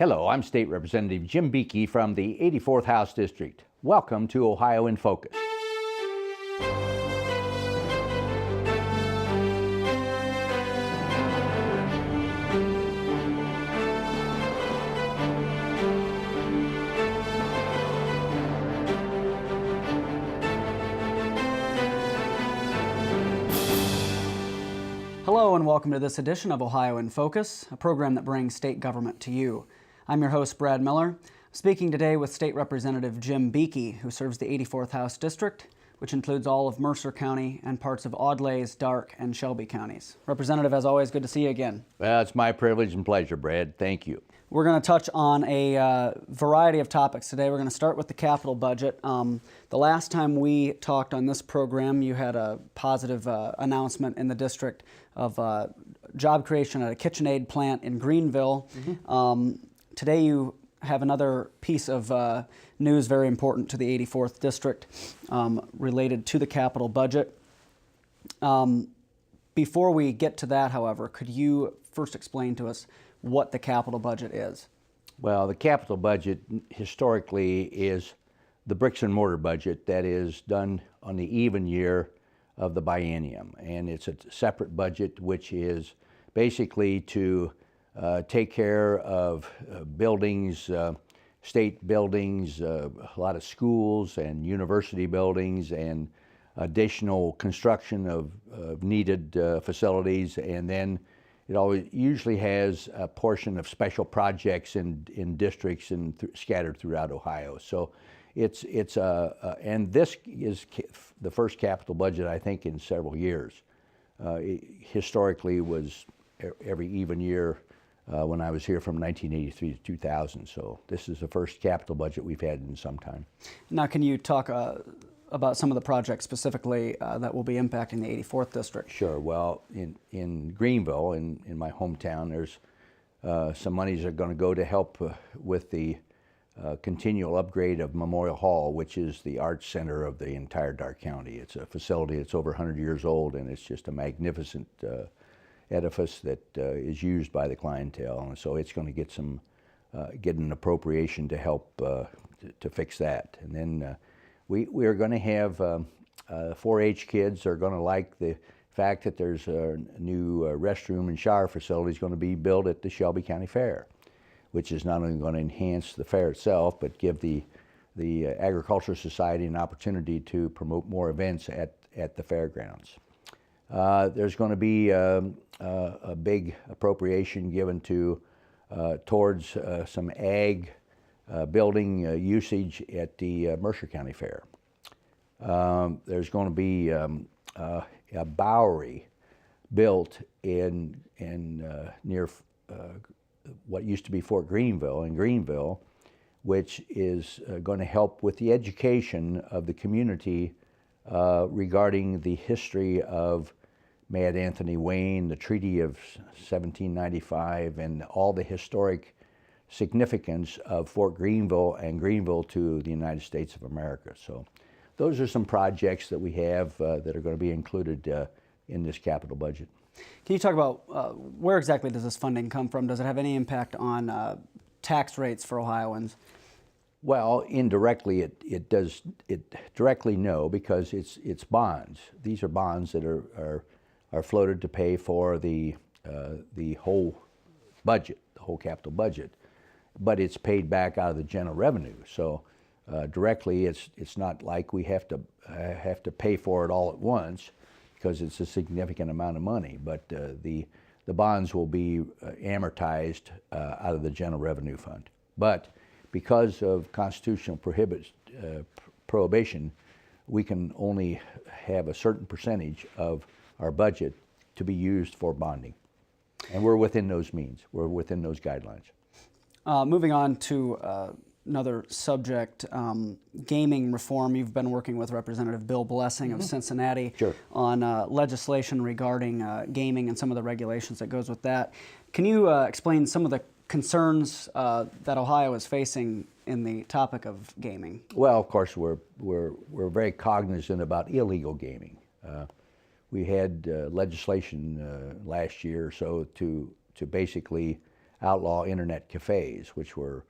Hello, I'm State Representative Jim Buchy from the 84th House District. Welcome to Ohio in Focus. Hello and welcome to this edition of Ohio in Focus, a program that brings state government to you. I'm your host, Brad Miller, speaking today with State Representative Jim Buchy, who serves the 84th House District, which includes all of Mercer County and parts of Audelaize, Darke, and Shelby counties. Representative, as always, good to see you again. Well, it's my privilege and pleasure, Brad. Thank you. We're going to touch on a variety of topics today. We're going to start with the capital budget. The last time we talked on this program, you had a positive announcement in the district of job creation at a KitchenAid plant in Greenville. Today you have another piece of news very important to the 84th District related to the capital budget. Before we get to that, however, could you first explain to us what the capital budget is? Well, the capital budget historically is the bricks and mortar budget that is done on the even year of the biennium. And it's a separate budget which is basically to take care of buildings, state buildings, a lot of schools and university buildings, and additional construction of needed facilities. And then it always usually has a portion of special projects in districts and scattered throughout Ohio. So and this is the first capital budget, I think, in several years. It historically was every even year when I was here from 1983 to 2000. So this is the first capital budget we've had in some time. Now, can you talk about some of the projects specifically that will be impacting the 84th District? Sure. Well, in Greenville, in my hometown, there's some monies that are going to go to help with the continual upgrade of Memorial Hall, which is the arts center of the entire Darke County. It's a facility that's over 100 years old, and it's just a magnificent edifice that is used by the clientele. And so it's going to get an appropriation to help to fix that. And then we are going to have 4-H kids are going to like the fact that there's a new restroom and shower facility is going to be built at the Shelby County Fair, which is not only going to enhance the fair itself, but give the Agricultural Society an opportunity to promote more events at the fairgrounds. There's going to be a big appropriation given towards some ag building usage at the Mercer County Fair. There's going to be a Bowery built in near what used to be Fort Greenville in Greenville, which is going to help with the education of the community regarding the history of Mad Anthony Wayne, the Treaty of 1795, and all the historic significance of Fort Greenville and Greenville to the United States of America. So those are some projects that we have that are going to be included in this capital budget. Can you talk about where exactly does this funding come from? Does it have any impact on tax rates for Ohioans? Well, indirectly, it does. It directly no, because it's bonds. These are bonds that are floated to pay for the whole budget, the whole capital budget, but it's paid back out of the general revenue. So directly, it's not like we have to pay for it all at once, because it's a significant amount of money. But the bonds will be amortized out of the general revenue fund. But because of constitutional prohibition, we can only have a certain percentage of our budget to be used for bonding. And we're within those means. We're within those guidelines. Moving on to another subject, gaming reform. You've been working with Representative Bill Blessing of Cincinnati on legislation regarding gaming and some of the regulations that goes with that. Can you explain some of the concerns that Ohio is facing in the topic of gaming? Well, of course, we're very cognizant about illegal gaming. We had legislation last year or so to basically outlaw internet cafes, which were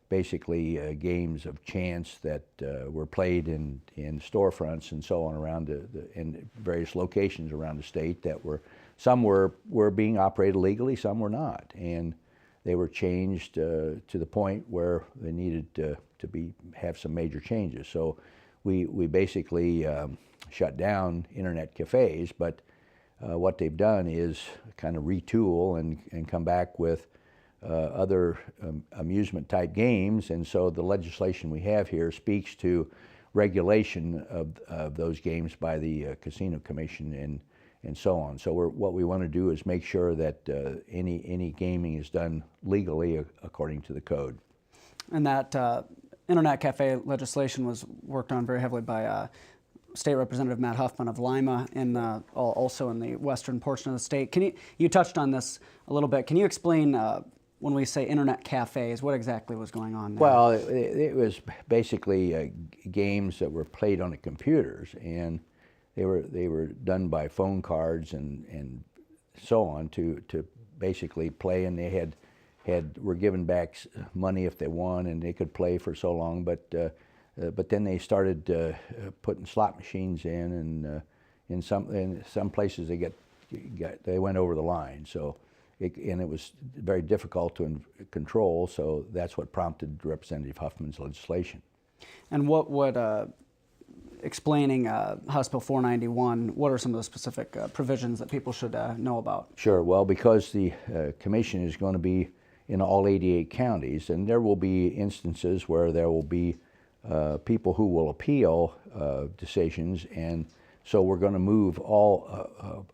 basically games of chance that were played in storefronts and so on around in various locations around the state that some were being operated legally, some were not, and they were changed to the point where they needed to have some major changes. So we basically shut down internet cafes, but what they've done is kind of retool and come back with other amusement type games, and so the legislation we have here speaks to regulation of those games by the Casino Commission and so on. So what we want to do is make sure that any gaming is done legally according to the code. And that internet cafe legislation was worked on very heavily by State Representative Matt Huffman of Lima, also in the western portion of the state. You touched on this a little bit. Can you explain when we say internet cafes, what exactly was going on there? Well, it was basically games that were played on the computers, and they were done by phone cards and so on to basically play, and they were given back money if they won, and they could play for so long. But then they started putting slot machines in, and in some places they went over the line. So. And it was very difficult to control, so that's what prompted Representative Huffman's legislation. And what would, explaining House Bill 491, what are some of the specific provisions that people should know about? Sure. Well, because the commission is going to be in all 88 counties, and there will be instances where there will be people who will appeal decisions, and so we're going to move all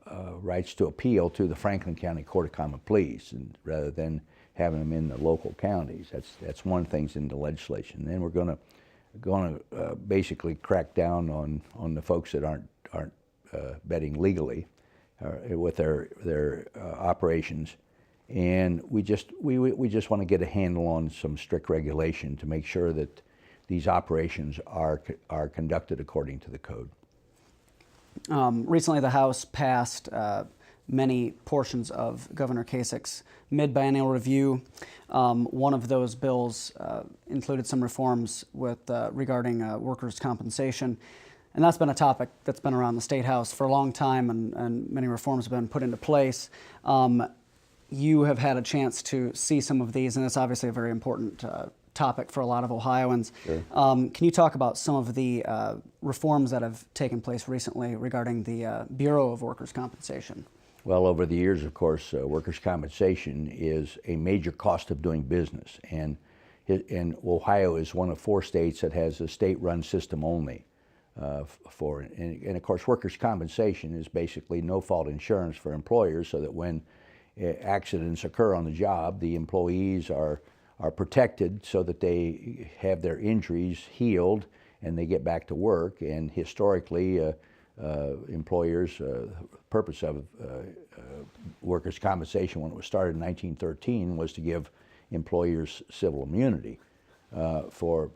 rights to appeal to the Franklin County Court of Common Pleas, and rather than having them in the local counties. That's one thing in the legislation. Then we're going to basically crack down on the folks that aren't betting legally with their operations, and we just want to get a handle on some strict regulation to make sure that these operations are conducted according to the code. Recently, the House passed many portions of Governor Kasich's mid-biennial review. One of those bills included some reforms regarding workers' compensation, and that's been a topic that's been around the State House for a long time, and many reforms have been put into place. You have had a chance to see some of these, and it's obviously a very important topic for a lot of Ohioans. Sure. Can you talk about some of the reforms that have taken place recently regarding the Bureau of Workers' Compensation? Well, over the years, of course, workers' compensation is a major cost of doing business, and Ohio is one of 4 states that has a state-run system only for it. And of course, workers' compensation is basically no-fault insurance for employers, so that when accidents occur on the job, the employees are protected so that they have their injuries healed and they get back to work. And historically, employers, purpose of workers' compensation when it was started in 1913 was to give employers civil immunity for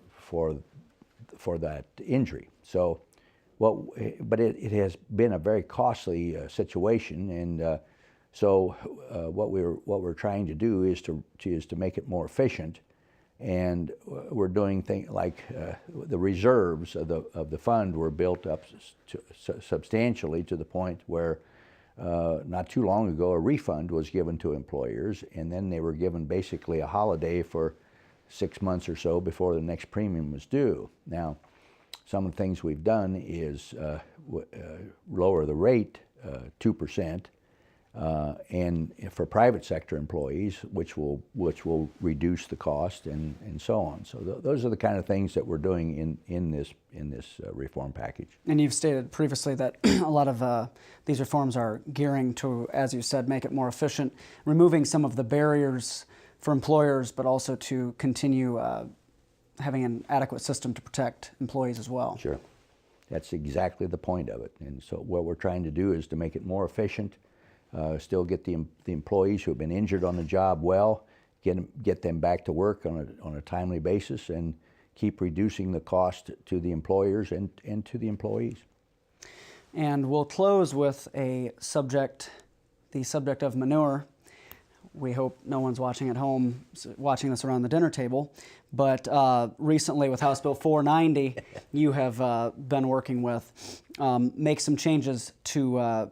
that injury. So, but it has been a very costly situation, and so what we're trying to do is to make it more efficient, and we're doing things like the reserves of the fund were built up substantially to the point where not too long ago a refund was given to employers, and then they were given basically a holiday for 6 months or so before the next premium was due. Now, some of the things we've done is lower the rate 2%. And for private sector employees, which will reduce the cost and so on. So those are the kind of things that we're doing in this reform package. And you've stated previously that a lot of these reforms are gearing to, as you said, make it more efficient, removing some of the barriers for employers, but also to continue having an adequate system to protect employees as well. Sure, that's exactly the point of it. And so what we're trying to do is to make it more efficient. Still get the employees who have been injured on the job well, get them back to work on a timely basis, and keep reducing the cost to the employers and to the employees. And we'll close with the subject of manure. we hope no one's watching at home, watching this around the dinner table, but recently with House Bill 490, you have been working with, make some changes to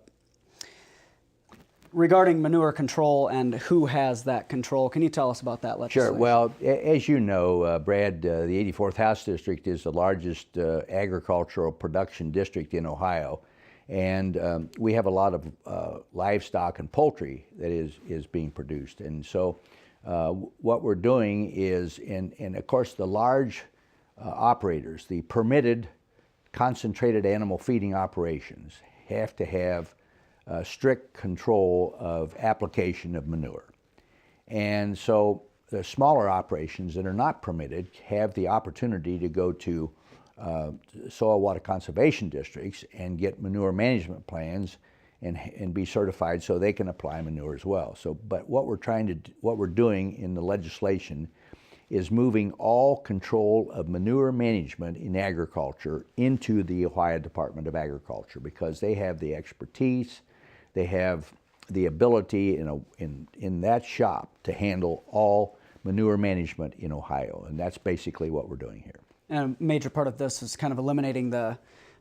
regarding manure control and who has that control. Can you tell us about that legislation? Sure. Well, as you know, Brad, the 84th House District is the largest agricultural production district in Ohio. And we have a lot of livestock and poultry that is being produced. And so what we're doing is, and of course the large operators, the permitted concentrated animal feeding operations have to have strict control of application of manure. And so the smaller operations that are not permitted have the opportunity to go to soil water conservation districts and get manure management plans and be certified so they can apply manure as well. So, but what we're doing in the legislation is moving all control of manure management in agriculture into the Ohio Department of Agriculture, because they have the expertise, they have the ability in that shop to handle all manure management in Ohio, and that's basically what we're doing here. And a major part of this is kind of eliminating the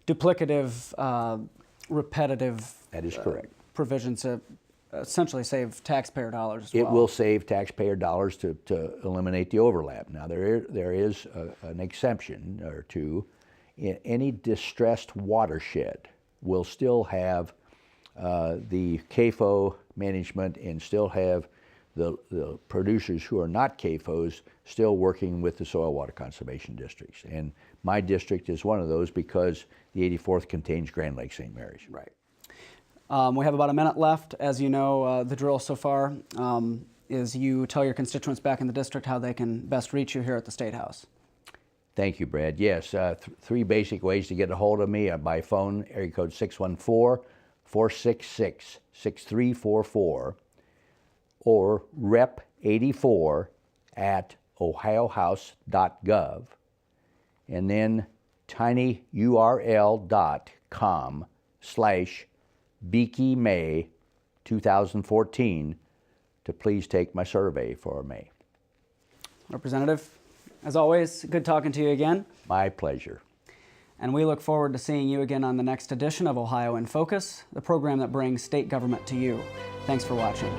duplicative, repetitive That is correct. Provisions to essentially save taxpayer dollars as well. It will save taxpayer dollars to eliminate the overlap. Now, there is an exception or two. Any distressed watershed will still have the CAFO management and still have the producers who are not CAFOs still working with the soil water conservation districts. And my district is one of those because the 84th contains Grand Lake St. Mary's. Right. We have about a minute left. As you know, the drill so far is you tell your constituents back in the district how they can best reach you here at the State House. Thank you, Brad. Yes, three basic ways to get a hold of me by phone: area code 614-466-6344, or rep84@ohiohouse.gov, and then tinyurl.com/BeakyMay 2014 to please take my survey for May. Representative, as always, good talking to you again. My pleasure. And we look forward to seeing you again on the next edition of Ohio in Focus, the program that brings state government to you. Thanks for watching.